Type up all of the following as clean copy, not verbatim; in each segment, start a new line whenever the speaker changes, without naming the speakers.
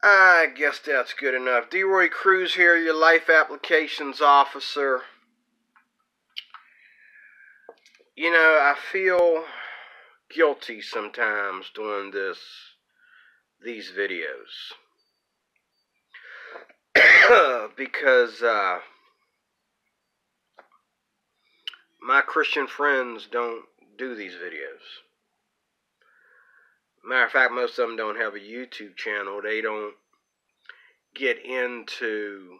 I guess that's good enough. D-Roy Cruz here, your life applications officer. You know, I feel guilty sometimes doing these videos. Because my Christian friends don't do these videos. Matter of fact, most of them don't have a YouTube channel. They don't get into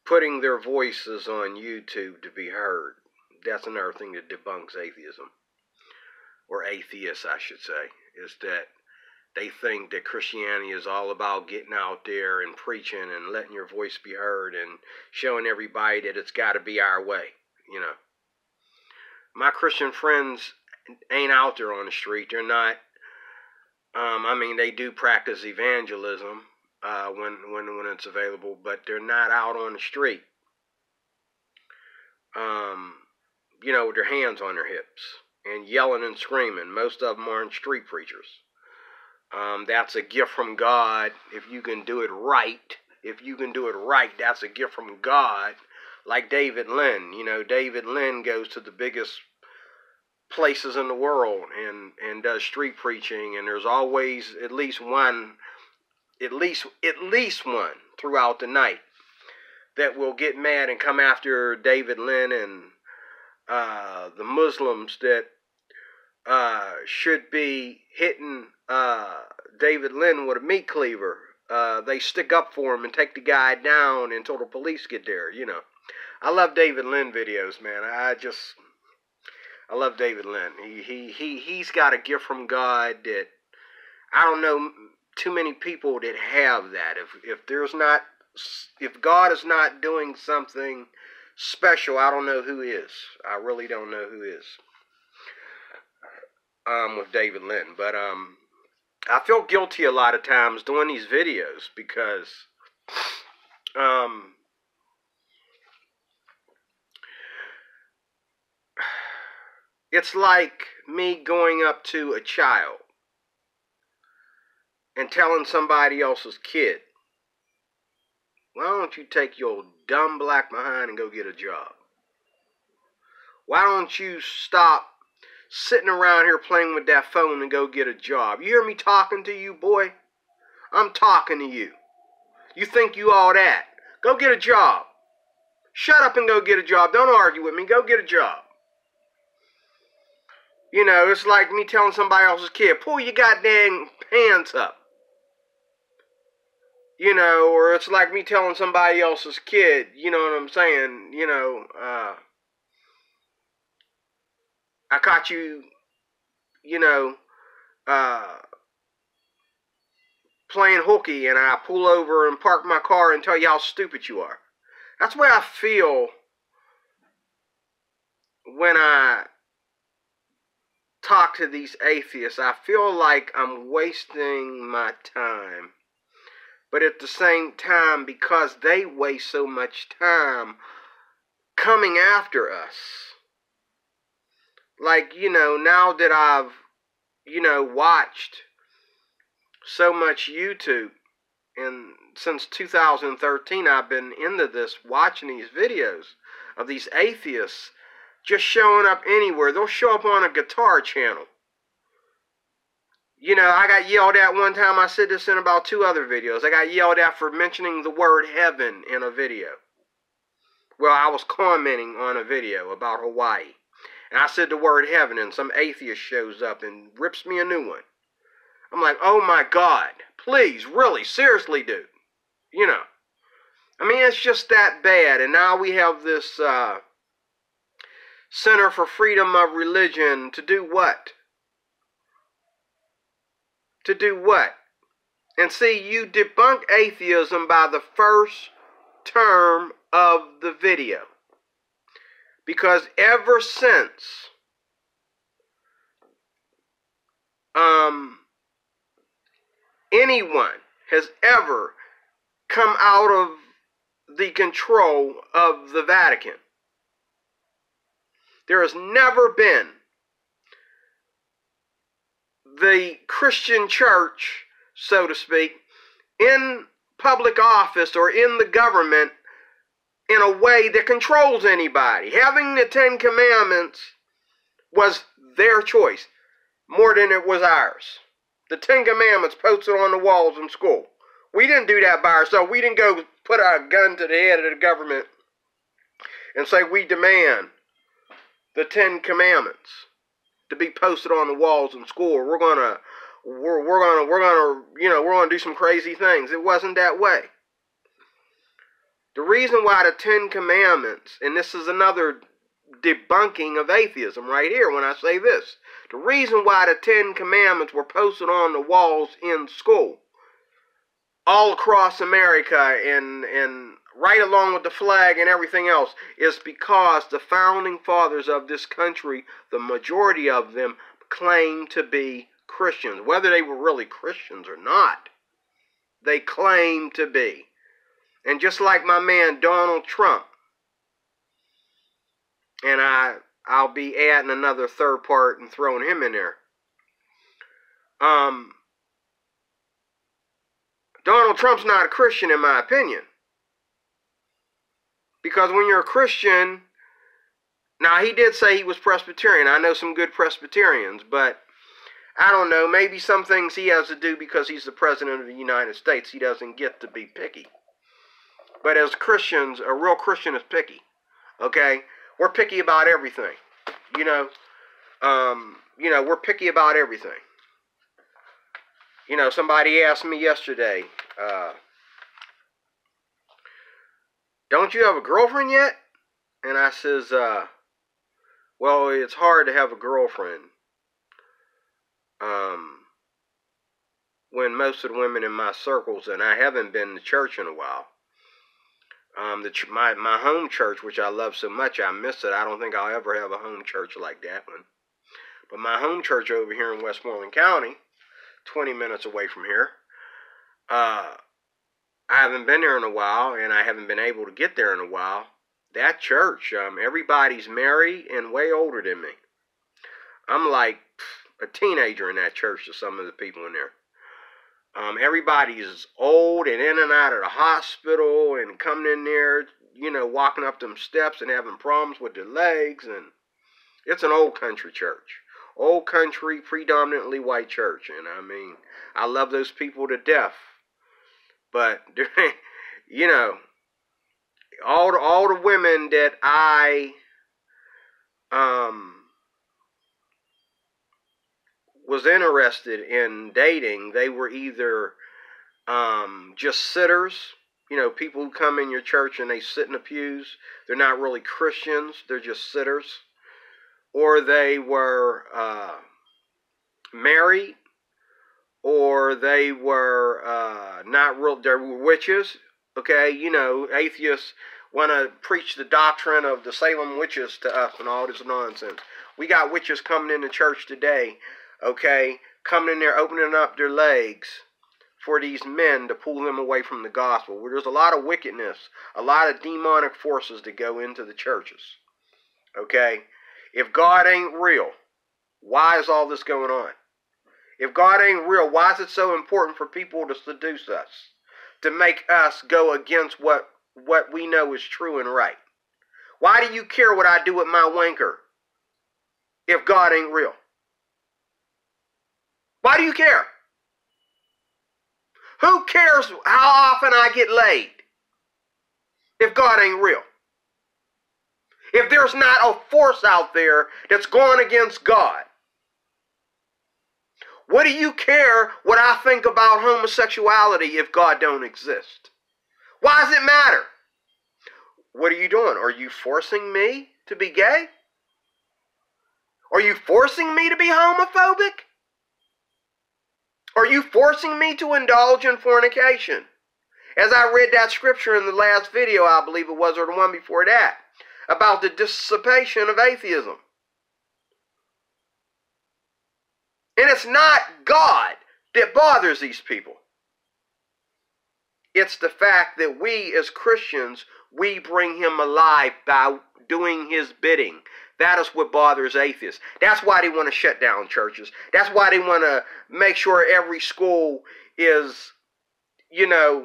putting their voices on YouTube to be heard. That's another thing that debunks atheism, or atheists, I should say, is that they think that Christianity is all about getting out there and preaching and letting your voice be heard and showing everybody that it's got to be our way, you know. My Christian friends ain't out there on the street. They're not, they do practice evangelism when it's available, but they're not out on the street, with their hands on their hips and yelling and screaming. Most of them aren't street preachers. That's a gift from God. If you can do it right, that's a gift from God. Like David Lynn. You know, David Lynn goes to the biggest places in the world and does street preaching, and there's always at least one throughout the night that will get mad and come after David Lynn and the Muslims that should be hitting David Lynn with a meat cleaver. They stick up for him and take the guy down until the police get there, you know. I love David Lynn videos, man. I love David Lynn. He's got a gift from God that I don't know too many people that have that. If God is not doing something special, I don't know who is. I really don't know who is. With David Lynn, but I feel guilty a lot of times doing these videos because it's like me going up to a child and telling somebody else's kid, why don't you take your dumb black behind and go get a job? Why don't you stop sitting around here playing with that phone and go get a job? You hear me talking to you, boy? I'm talking to you. You think you all that? Go get a job. Shut up and go get a job. Don't argue with me. Go get a job. You know, it's like me telling somebody else's kid, pull your goddamn pants up. You know, or it's like me telling somebody else's kid, you know what I'm saying, you know, I caught you, you know, playing hooky, and I pull over and park my car and tell you how stupid you are. That's the way I feel when I talk to these atheists. I feel like I'm wasting my time. But at the same time, because they waste so much time coming after us, like, you know, now that I've, you know, watched so much YouTube, and since 2013 I've been into this, watching these videos of these atheists just showing up anywhere. They'll show up on a guitar channel. You know, I got yelled at one time. I said this in about 2 other videos. I got yelled at for mentioning the word heaven in a video. Well, I was commenting on a video about Hawaii. And I said the word heaven, and some atheist shows up and rips me a new one. I'm like, oh my God, please, really, seriously, dude. You know, I mean, it's just that bad. And now we have this Center for Freedom of Religion to do what? To do what? And see, you debunk atheism by the first term of the video. Because ever since anyone has ever come out of the control of the Vatican, there has never been the Christian church, so to speak, in public office or in the government in a way that controls anybody. Having the Ten Commandments was their choice more than it was ours. The Ten Commandments posted on the walls in school. We didn't do that by ourselves. We didn't go put our gun to the head of the government and say we demand the Ten Commandments to be posted on the walls in school. We're gonna do some crazy things. It wasn't that way. The reason why the Ten Commandments, and this is another debunking of atheism right here when I say this. The reason why the Ten Commandments were posted on the walls in school all across America and right along with the flag and everything else is because the founding fathers of this country, the majority of them, claimed to be Christians. Whether they were really Christians or not, they claimed to be. And just like my man Donald Trump, and I'll be adding another third part and throwing him in there. Donald Trump's not a Christian in my opinion. Because when you're a Christian, now he did say he was Presbyterian. I know some good Presbyterians, but I don't know, maybe some things he has to do because he's the President of the United States. He doesn't get to be picky. But as Christians, a real Christian is picky. Okay? We're picky about everything. We're picky about everything. Somebody asked me yesterday, don't you have a girlfriend yet? And I says, well, it's hard to have a girlfriend when most of the women in my circles, and I haven't been to church in a while. My home church, which I love so much, I miss it. I don't think I'll ever have a home church like that one. But my home church over here in Westmoreland County, 20 minutes away from here, I haven't been there in a while, and I haven't been able to get there in a while. That church, everybody's married and way older than me. I'm like a teenager in that church to some of the people in there. Everybody's old and in and out of the hospital and coming in there, walking up them steps and having problems with their legs. And it's an old country church. Old country, predominantly white church. And I love those people to death. But, all the women that I was interested in dating, they were either just sitters, people who come in your church and they sit in the pews. They're not really Christians, they're just sitters. Or they were married, or they were they were witches. Okay, atheists want to preach the doctrine of the Salem witches to us and all this nonsense. We got witches coming into church today, okay, coming in there opening up their legs for these men to pull them away from the gospel. Where there's a lot of wickedness, a lot of demonic forces that go into the churches. Okay, if God ain't real, why is all this going on? If God ain't real, why is it so important for people to seduce us? To make us go against what we know is true and right? Why do you care what I do with my wanker if God ain't real? Why do you care? Who cares how often I get laid if God ain't real? If there's not a force out there that's going against God, what do you care what I think about homosexuality if God don't exist? Why does it matter? What are you doing? Are you forcing me to be gay? Are you forcing me to be homophobic? Are you forcing me to indulge in fornication? As I read that scripture in the last video, I believe it was, or the one before that, about the dissipation of atheism. And it's not God that bothers these people. It's the fact that we as Christians, we bring him alive by doing his bidding. That is what bothers atheists. That's why they want to shut down churches. That's why they want to make sure every school is,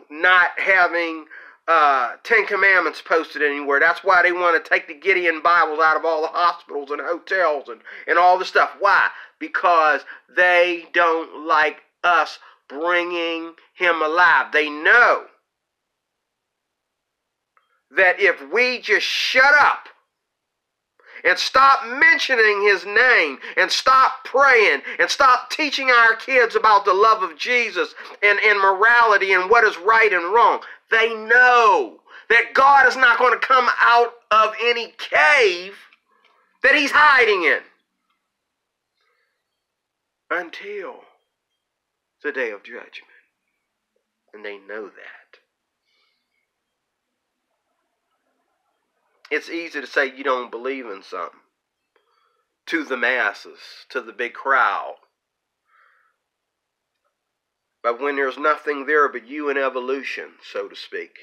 not having 10 Commandments posted anywhere. That's why they want to take the Gideon Bibles out of all the hospitals and hotels and all this stuff. Why? Because they don't like us bringing him alive. They know that if we just shut up and stop mentioning his name and stop praying and stop teaching our kids about the love of Jesus and morality and what is right and wrong, they know that God is not going to come out of any cave that he's hiding in until the day of judgment. And they know that. It's easy to say you don't believe in something to the masses, to the big crowd. But when there's nothing there but you and evolution, so to speak,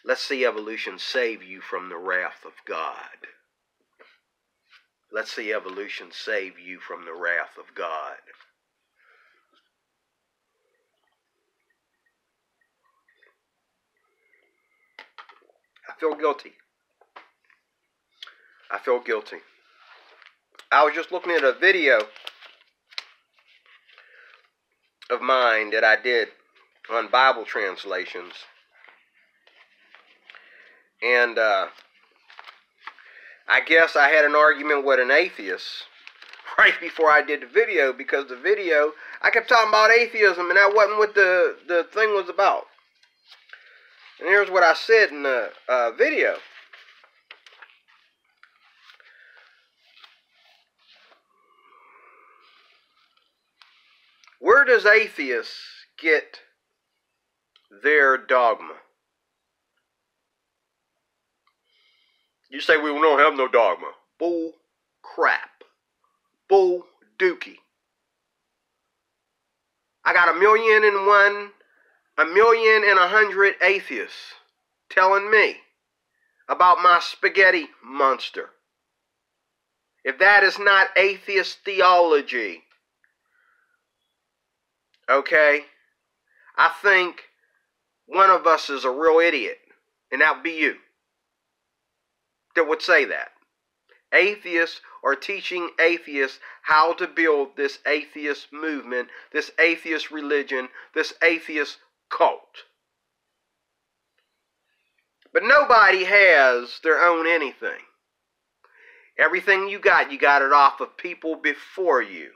let's see evolution save you from the wrath of God. Let's see evolution save you from the wrath of God. I feel guilty. I feel guilty. I was just looking at a video of mine that I did on Bible translations. And I guess I had an argument with an atheist right before I did the video, because the video, I kept talking about atheism and that wasn't what the thing was about. And here's what I said in the video. Where does atheists get their dogma? You say we don't have no dogma. Bull crap. Bull dookie. I got 1,000,001 atheists telling me about my spaghetti monster. If that is not atheist theology, okay, I think one of us is a real idiot, and that would be you, that would say that. Atheists are teaching atheists how to build this atheist movement, this atheist religion, this atheist cult. But nobody has their own anything. Everything you got it off of people before you.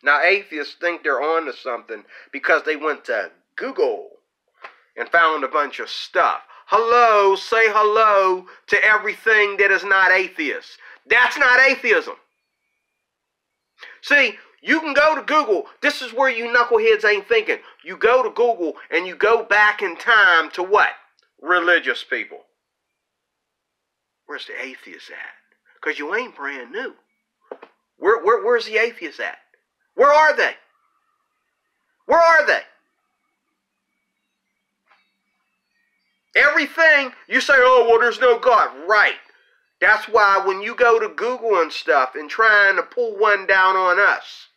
Now, atheists think they're on to something because they went to Google and found a bunch of stuff. Hello, say hello to everything that is not atheist. That's not atheism. See, you can go to Google. This is where you knuckleheads ain't thinking. You go to Google and you go back in time to what? Religious people. Where's the atheist at? Because you ain't brand new. Where's the atheist at? Where are they? Where are they? Everything, you say, oh, well, there's no God. Right. That's why when you go to Google and stuff and trying to pull one down on us,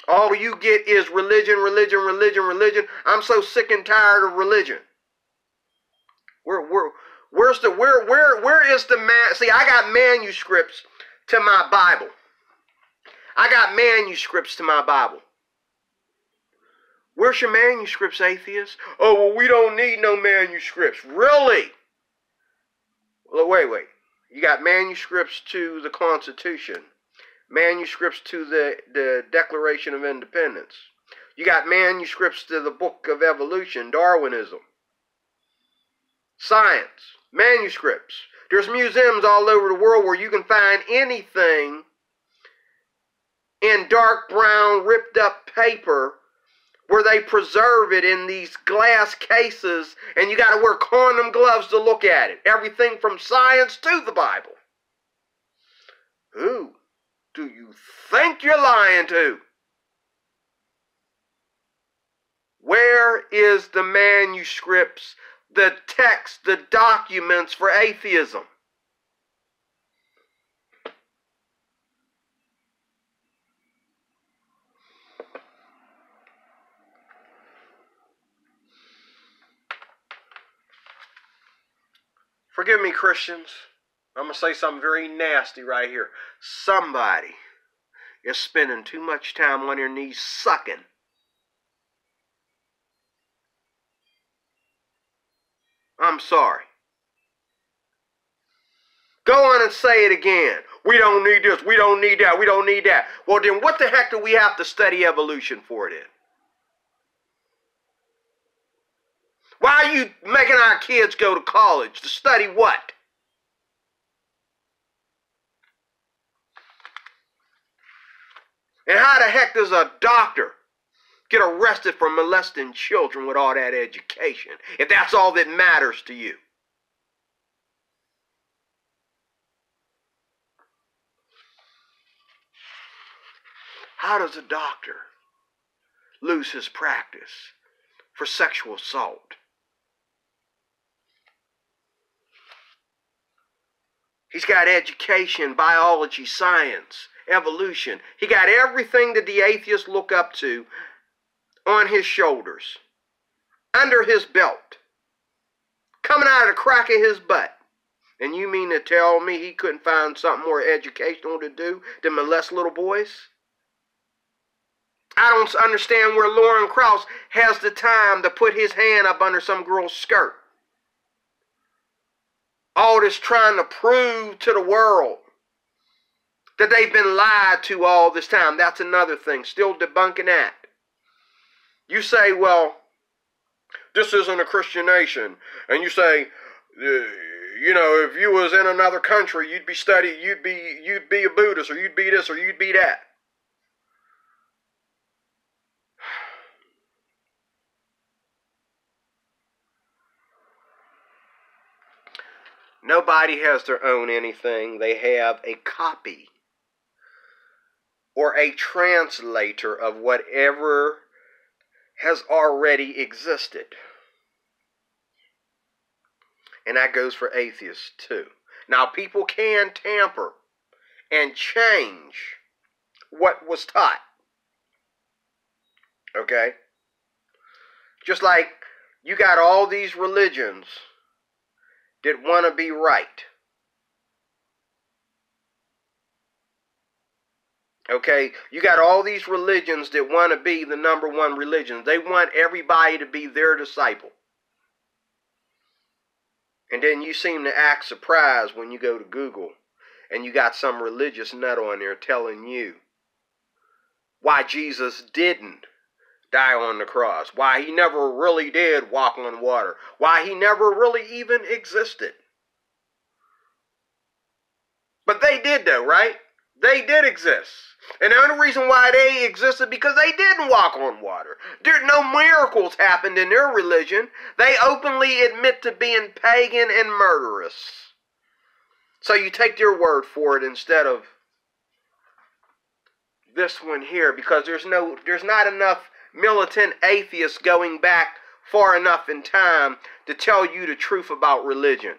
all you get is religion, religion, religion, religion. I'm so sick and tired of religion. Where is the man? See, I got manuscripts to my Bible. I got manuscripts to my Bible. Where's your manuscripts, atheists? Oh, well, we don't need no manuscripts. Really? Well, wait. You got manuscripts to the Constitution. Manuscripts to the Declaration of Independence. You got manuscripts to the Book of Evolution, Darwinism. Science. Manuscripts. There's museums all over the world where you can find anything in dark brown, ripped up paper, where they preserve it in these glass cases, and you got to wear condom gloves to look at it. Everything from science to the Bible. Who do you think you're lying to? Where is the manuscripts the text, the documents for atheism. Forgive me, Christians. I'm going to say something very nasty right here. Somebody is spending too much time on their knees sucking. I'm sorry. Go on and say it again. We don't need this. We don't need that. We don't need that. Well, then what the heck do we have to study evolution for then? Why are you making our kids go to college? To study what? And how the heck does a doctor get arrested for molesting children with all that education, if that's all that matters to you? How does a doctor lose his practice for sexual assault? He's got education, biology, science, evolution. He got everything that the atheists look up to on his shoulders, under his belt, coming out of the crack of his butt. And you mean to tell me he couldn't find something more educational to do than molest little boys? I don't understand where Lauren Krauss has the time to put his hand up under some girl's skirt. All this trying to prove to the world that they've been lied to all this time. That's another thing. Still debunking that. You say, well, this isn't a Christian nation. And you say, you know, if you was in another country, you'd be studying, you'd be a Buddhist, or you'd be this, or you'd be that. Nobody has their own anything. They have a copy or a translator of whatever has already existed. And that goes for atheists too. Now, people can tamper and change what was taught. Okay? Just like you got all these religions that want to be right. Okay? You got all these religions that want to be the number one religion. They want everybody to be their disciple. And then you seem to act surprised when you go to Google and you got some religious nut on there telling you why Jesus didn't die on the cross, why he never really did walk on water, why he never really even existed. But they did though, right? They did exist. And the only reason why they existed because they didn't walk on water. No miracles happened in their religion. They openly admit to being pagan and murderous. So you take their word for it instead of this one here, because there's not enough militant atheists going back far enough in time to tell you the truth about religion.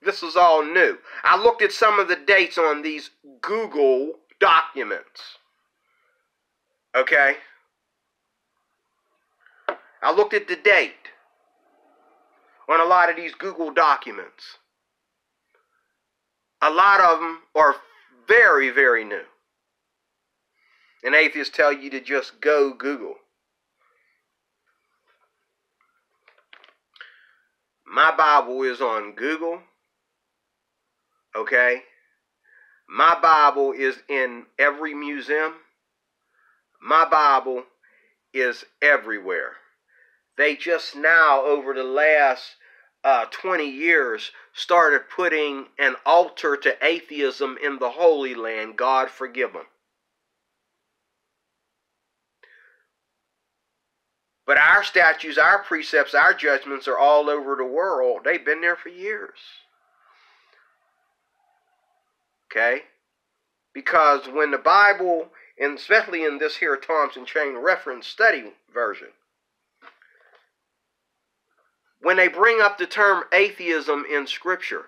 This is all new. I looked at some of the dates on these Google documents. Okay? I looked at the date on a lot of these Google documents. A lot of them are very, very new. And atheists tell you to just go Google. My Bible is on Google. Okay? My Bible is in every museum. My Bible is everywhere. They just now, over the last 20 years, started putting an altar to atheism in the Holy Land. God forgive them. But our statutes, our precepts, our judgments are all over the world. They've been there for years. Okay? Because when the Bible, and especially in this here Thompson Chain Reference Study version, when they bring up the term atheism in Scripture,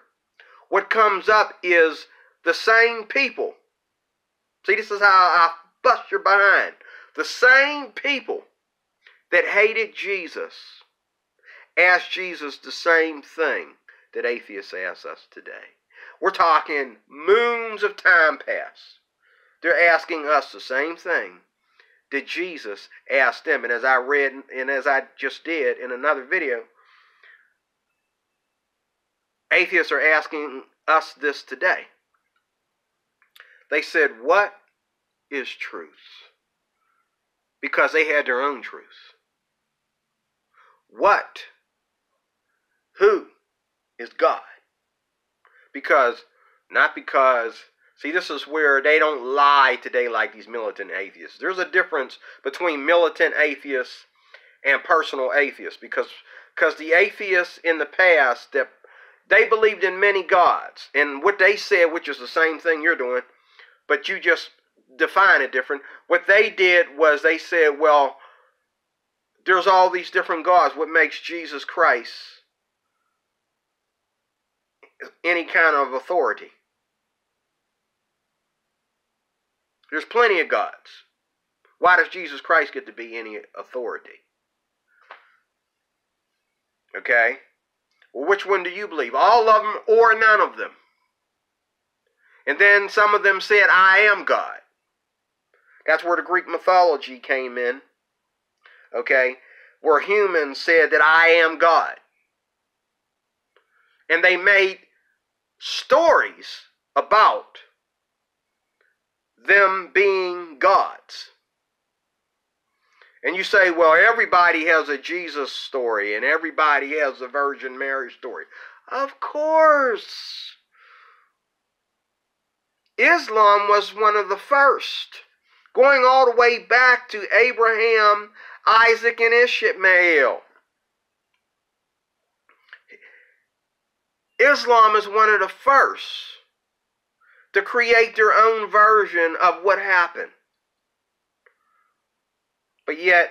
what comes up is the same people. See, this is how I bust your behind. The same people that hated Jesus asked Jesus the same thing that atheists ask us today. We're talking moons of time past. They're asking us the same thing that Jesus asked them. And as I read, and as I just did in another video, atheists are asking us this today. They said, what is truth? Because they had their own truth. What? Who is God? Not because, see, this is where they don't lie today like these militant atheists. There's a difference between militant atheists and personal atheists, because the atheists in the past, that they believed in many gods, and what they said, which is the same thing you're doing, but you just define it different. What they did was they said, well, there's all these different gods. What makes Jesus Christ any kind of authority? There's plenty of gods. Why does Jesus Christ get to be any authority? Okay? Well, which one do you believe? All of them or none of them? And then some of them said, I am God. That's where the Greek mythology came in. Okay? Where humans said that I am God. And they made stories about them being gods. And you say, well, everybody has a Jesus story and everybody has a Virgin Mary story. Of course. Islam was one of the first, going all the way back to Abraham, Isaac, and Ishmael. Islam is one of the first to create their own version of what happened. But yet,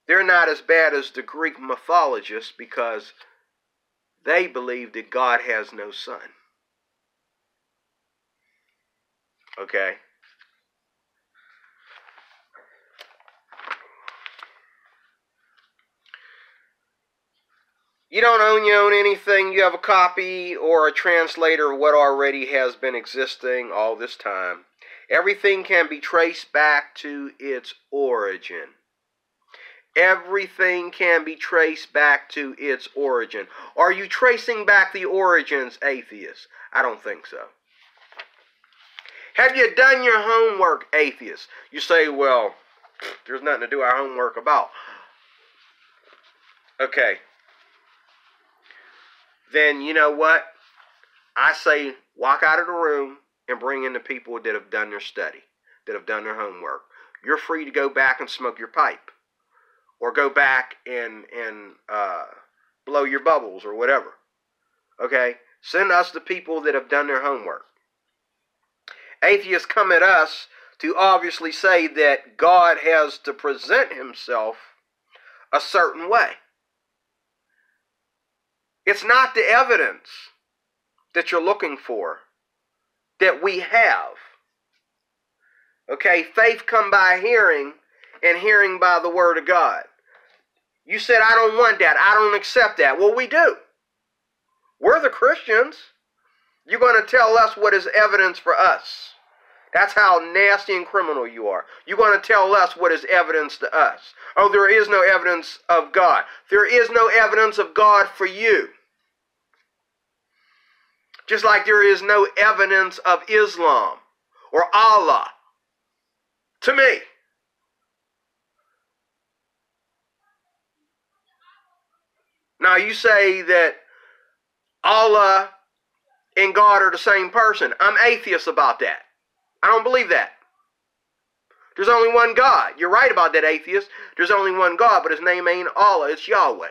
they're not as bad as the Greek mythologists, because they believe that God has no son. Okay? You don't own anything. You have a copy or a translator of what already has been existing all this time. Everything can be traced back to its origin. Everything can be traced back to its origin. Are you tracing back the origins, atheists? I don't think so. Have you done your homework, atheists? You say, well, there's nothing to do our homework about. Okay. Then you know what? I say walk out of the room and bring in the people that have done their study, that have done their homework. You're free to go back and smoke your pipe, or go back and blow your bubbles or whatever. Okay? Send us the people that have done their homework. Atheists come at us to obviously say that God has to present himself a certain way. It's not the evidence that you're looking for that we have. Okay, faith come by hearing, and hearing by the word of God. You said, I don't want that. I don't accept that. Well, we do. We're the Christians. You're going to tell us what is evidence for us. That's how nasty and criminal you are. You're going to tell us what is evidence to us. Oh, there is no evidence of God. There is no evidence of God for you. Just like there is no evidence of Islam or Allah to me. Now you say that Allah and God are the same person. I'm atheist about that. I don't believe that. There's only one God. You're right about that, atheist. There's only one God, but his name ain't Allah. It's Yahweh.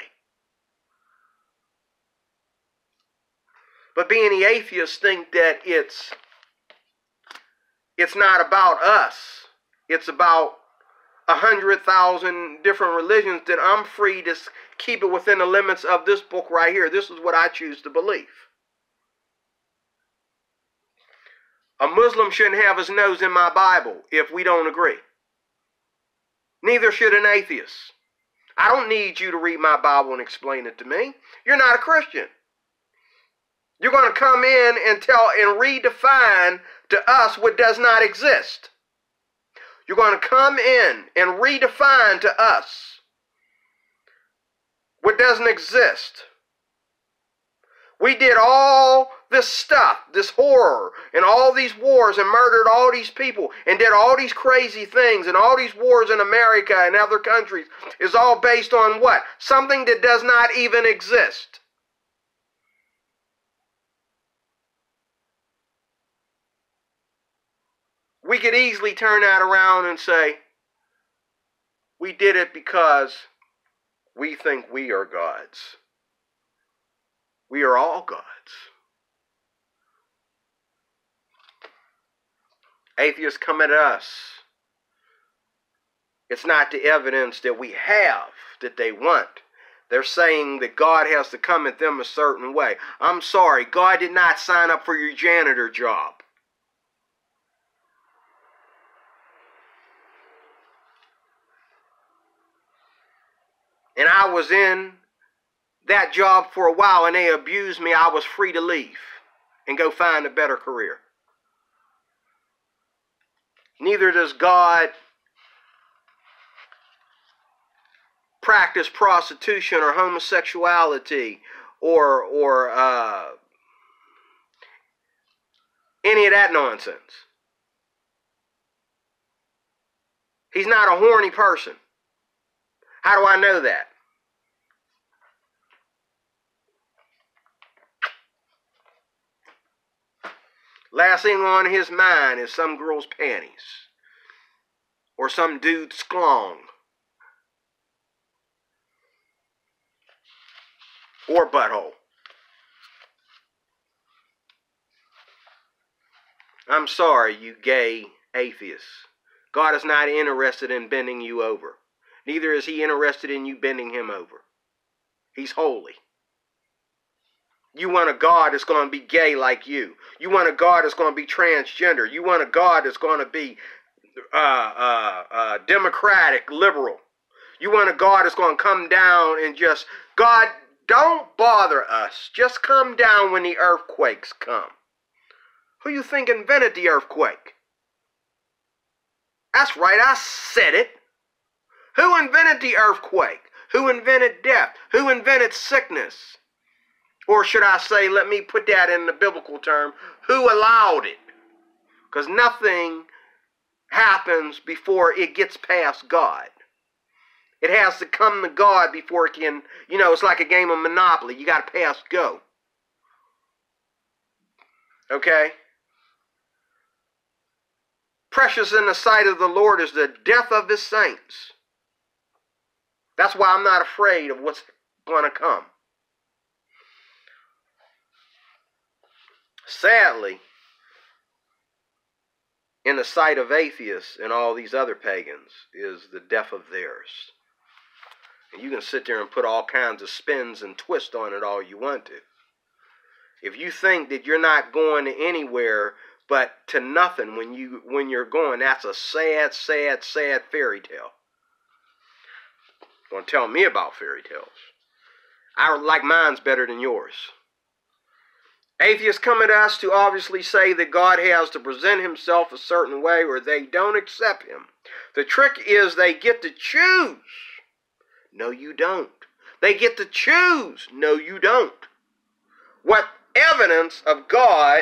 But being the atheists think that it's not about us. It's about 100,000 different religions, then I'm free to keep it within the limits of this book right here. This is what I choose to believe. A Muslim shouldn't have his nose in my Bible if we don't agree. Neither should an atheist. I don't need you to read my Bible and explain it to me. You're not a Christian. You're going to come in and tell and redefine to us what does not exist. You're going to come in and redefine to us what doesn't exist. We did all this stuff, this horror, and all these wars, and murdered all these people, and did all these crazy things, and all these wars in America and other countries is all based on what? Something that does not even exist. We could easily turn that around and say, we did it because we think we are gods. We are all gods. Atheists come at us. It's not the evidence that we have that they want. They're saying that God has to come at them a certain way. I'm sorry, God did not sign up for your janitor job. And I was in that job for a while and they abused me. I was free to leave and go find a better career. Neither does God practice prostitution or homosexuality or any of that nonsense. He's not a horny person. How do I know that? Last thing on his mind is some girl's panties or some dude's schlong or butthole. I'm sorry, you gay atheists. God is not interested in bending you over. Neither is he interested in you bending him over. He's holy. You want a God that's going to be gay like you. You want a God that's going to be transgender. You want a God that's going to be democratic, liberal. You want a God that's going to come down and just, God, don't bother us. Just come down when the earthquakes come. Who you think invented the earthquake? That's right, I said it. Who invented the earthquake? Who invented death? Who invented sickness? Or should I say, let me put that in the biblical term, who allowed it? Because nothing happens before it gets past God. It has to come to God before it can, it's like a game of Monopoly. You got to pass go. Okay? Precious in the sight of the Lord is the death of his saints. That's why I'm not afraid of what's going to come. Sadly, in the sight of atheists and all these other pagans is the death of theirs. And you can sit there and put all kinds of spins and twists on it all you want to. If you think that you're not going anywhere but to nothing when you're going, that's a sad, sad, sad fairy tale. Don't tell me about fairy tales. I like mine's better than yours. Atheists come at us to obviously say that God has to present himself a certain way or they don't accept him. The trick is they get to choose. No, you don't. They get to choose. No, you don't. What evidence of God,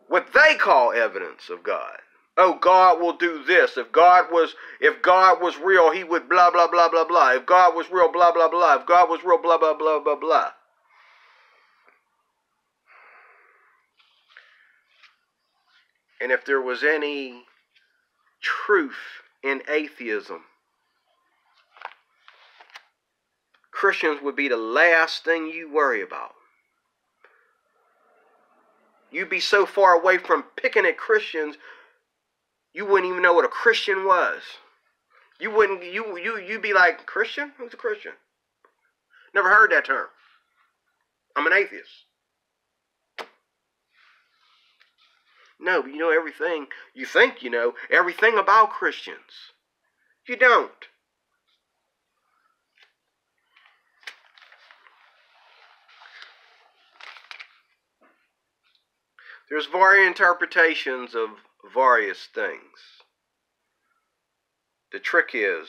what they call evidence of God. Oh, God will do this. If God was real, he would blah, blah, blah, blah, blah. If God was real, blah, blah, blah. If God was real, blah, blah, blah, blah, blah. And if there was any truth in atheism, Christians would be the last thing you worry about. You'd be so far away from picking at Christians, you wouldn't even know what a Christian was. You'd be like, Christian? Who's a Christian? Never heard that term. I'm an atheist. No, but you know everything. You think you know everything about Christians. You don't. There's various interpretations of various things. The trick is,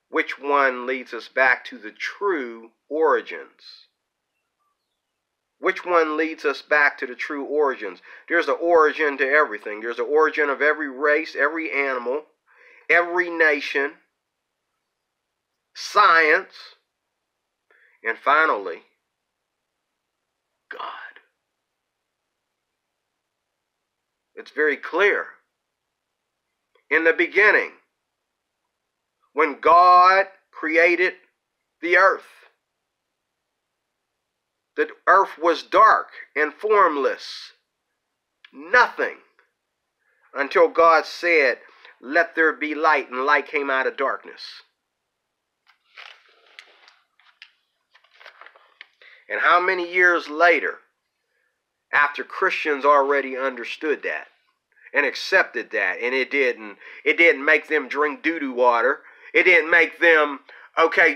which one leads us back to the true origins? Which one leads us back to the true origins? There's an origin to everything. There's an origin of every race, every animal, every nation, science, and finally, God. It's very clear. In the beginning, when God created the earth was dark and formless. Nothing. Until God said, let there be light, and light came out of darkness. And how many years later, after Christians already understood that and accepted that, and it didn't make them drink doo-doo water, it didn't make them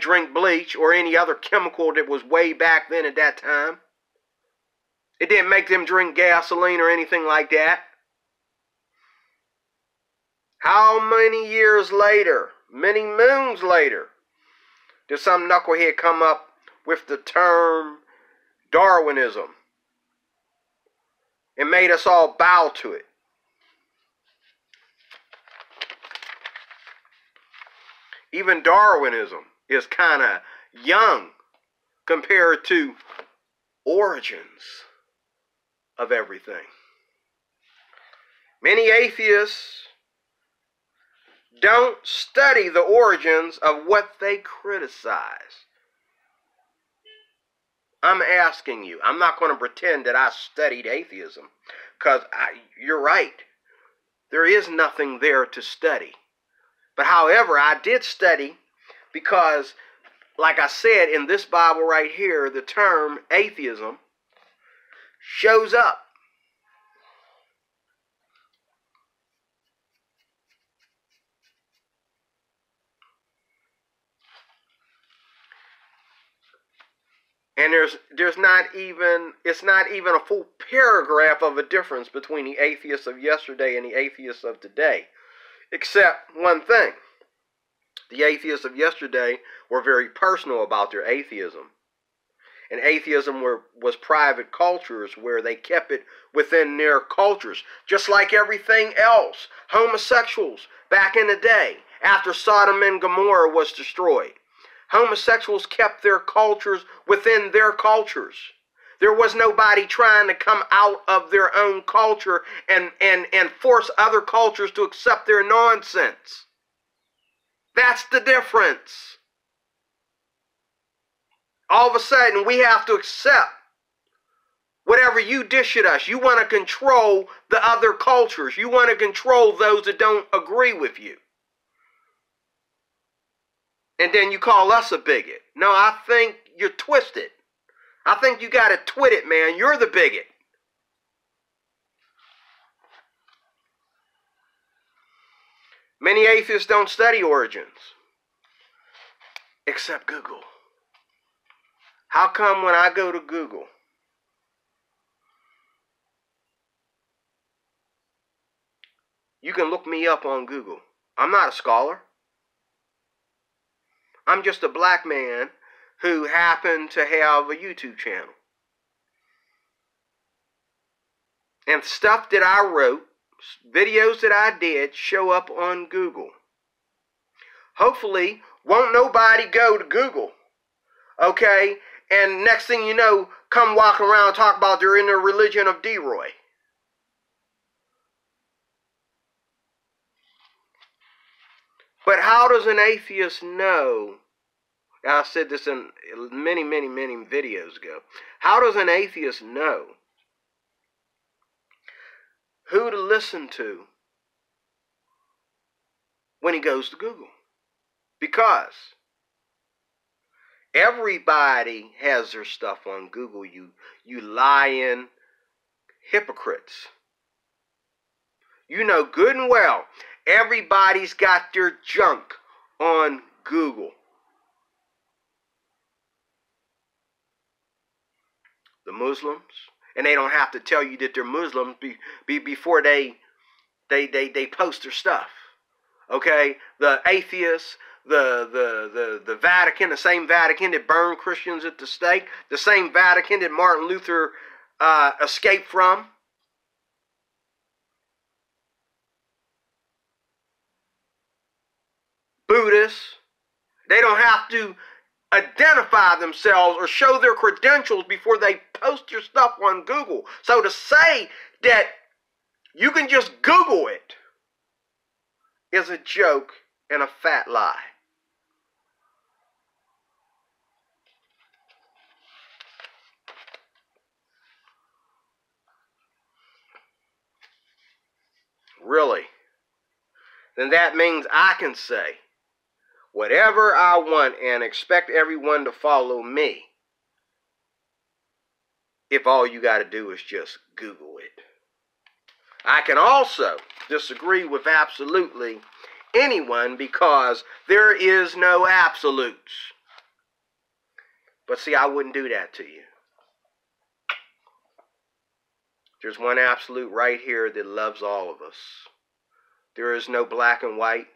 drink bleach or any other chemical that was way back then at that time. It didn't make them drink gasoline or anything like that. How many years later, many moons later, did some knucklehead come up with the term Darwinism and made us all bow to it? Even Darwinism is kind of young compared to origins of everything. Many atheists don't study the origins of what they criticize. I'm asking you. I'm not going to pretend that I studied atheism, because you're right. There is nothing there to study. But however, I did study because, like I said, in this Bible right here, the term atheism shows up. And it's not even a full paragraph of a difference between the atheists of yesterday and the atheists of today. Except one thing. The atheists of yesterday were very personal about their atheism. And atheism was private cultures where they kept it within their cultures. Just like everything else. Homosexuals, back in the day, after Sodom and Gomorrah was destroyed, homosexuals kept their cultures within their cultures. There was nobody trying to come out of their own culture and force other cultures to accept their nonsense. That's the difference. All of a sudden, we have to accept whatever you dish at us. You want to control the other cultures. You want to control those that don't agree with you. And then you call us a bigot. No, I think you're twisted. I think you got it twitted, man. You're the bigot. Many atheists don't study origins, except Google. How come when I go to Google, you can look me up on Google? I'm not a scholar. I'm just a black man who happened to have a YouTube channel. And stuff that I wrote, videos that I did, show up on Google. Hopefully, won't nobody go to Google, okay? And next thing you know, come walking around and talk about they're in the religion of D-Roy. But how does an atheist know? I said this in many videos ago. How does an atheist know who to listen to when he goes to Google. Because everybody has their stuff on Google, you lying hypocrites. You know good and well, everybody's got their junk on Google. The Muslims, and they don't have to tell you that they're Muslims before they post their stuff. Okay? The atheists, the Vatican, the same Vatican that burned Christians at the stake, the same Vatican that Martin Luther escaped from. Buddhists, they don't have to identify themselves or show their credentials before they post your stuff on Google. So to say that you can just Google it is a joke and a fat lie. Really? Then that means I can say whatever I want and expect everyone to follow me if all you got to do is just Google it. I can also disagree with absolutely anyone because there is no absolutes. But see, I wouldn't do that to you. There's one absolute right here that loves all of us. There is no black and white.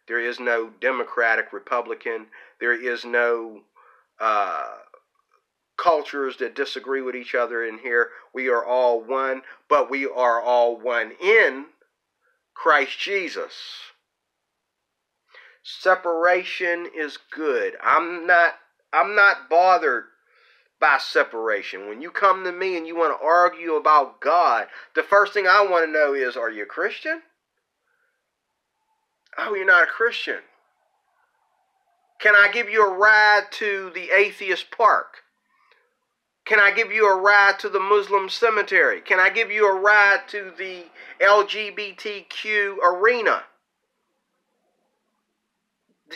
There is no Democratic, Republican. There is no cultures that disagree with each other in here. We are all one, but we are all one in Christ Jesus. Separation is good. I'm not bothered by separation. When you come to me and you want to argue about God, the first thing I want to know is, are you a Christian? Oh, you're not a Christian. Can I give you a ride to the atheist park? Can I give you a ride to the Muslim cemetery? Can I give you a ride to the LGBTQ arena?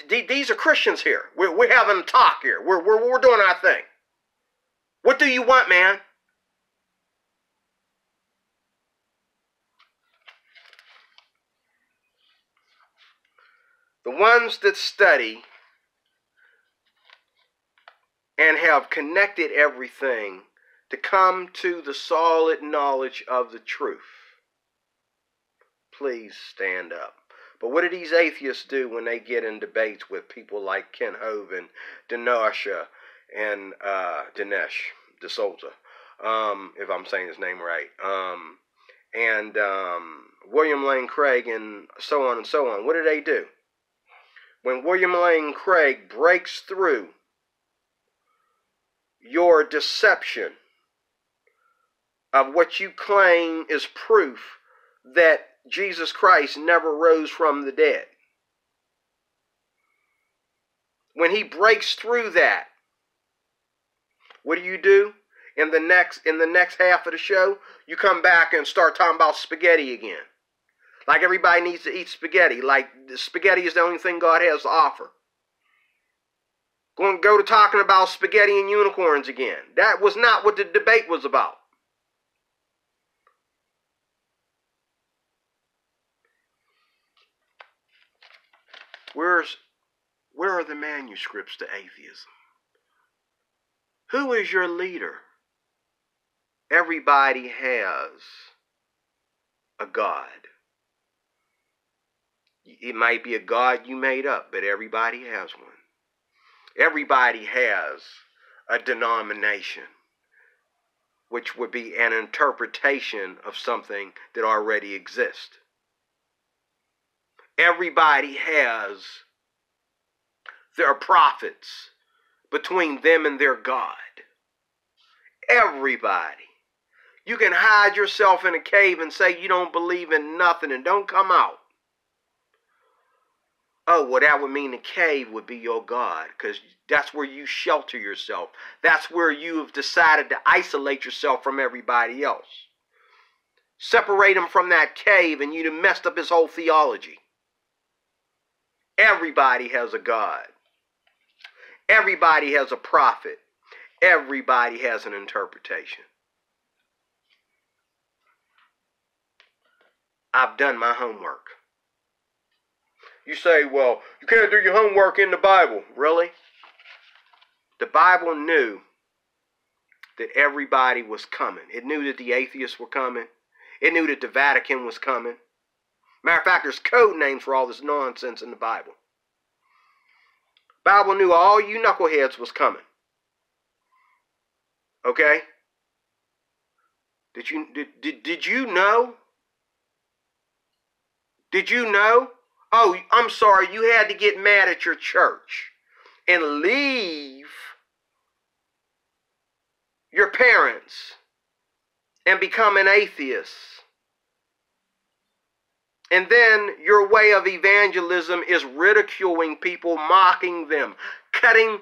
These are Christians here. We're having a talk here. We're doing our thing. What do you want, man? The ones that study and have connected everything to come to the solid knowledge of the truth, please stand up. But what do these atheists do when they get in debates with people like Ken Hovind, Dinesha, and Dinesh D'Souza, if I'm saying his name right, and William Lane Craig, and so on and so on? What do? When William Lane Craig breaks through your deception of what you claim is proof that Jesus Christ never rose from the dead, when he breaks through that, what do? In the next half of the show, you come back and start talking about spaghetti again. Like everybody needs to eat spaghetti. Like spaghetti is the only thing God has to offer. Going to go to talking about spaghetti and unicorns again. That was not what the debate was about. Where are the manuscripts to atheism? Who is your leader? Everybody has a God. It might be a God you made up, but everybody has one. Everybody has a denomination, which would be an interpretation of something that already exists. Everybody has their prophets between them and their God. Everybody. You can hide yourself in a cave and say you don't believe in nothing and don't come out. Oh, well, that would mean the cave would be your God, because that's where you shelter yourself. That's where you have decided to isolate yourself from everybody else. Separate him from that cave and you'd have messed up his whole theology. Everybody has a God. Everybody has a prophet. Everybody has an interpretation. I've done my homework. You say, well, you can't do your homework in the Bible. Really? The Bible knew that everybody was coming. It knew that the atheists were coming. It knew that the Vatican was coming. Matter of fact, there's code names for all this nonsense in the Bible. Bible knew all you knuckleheads was coming. Okay? Did you know? Did you know? Oh, I'm sorry, you had to get mad at your church and leave your parents and become an atheist. And then your way of evangelism is ridiculing people, mocking them, cutting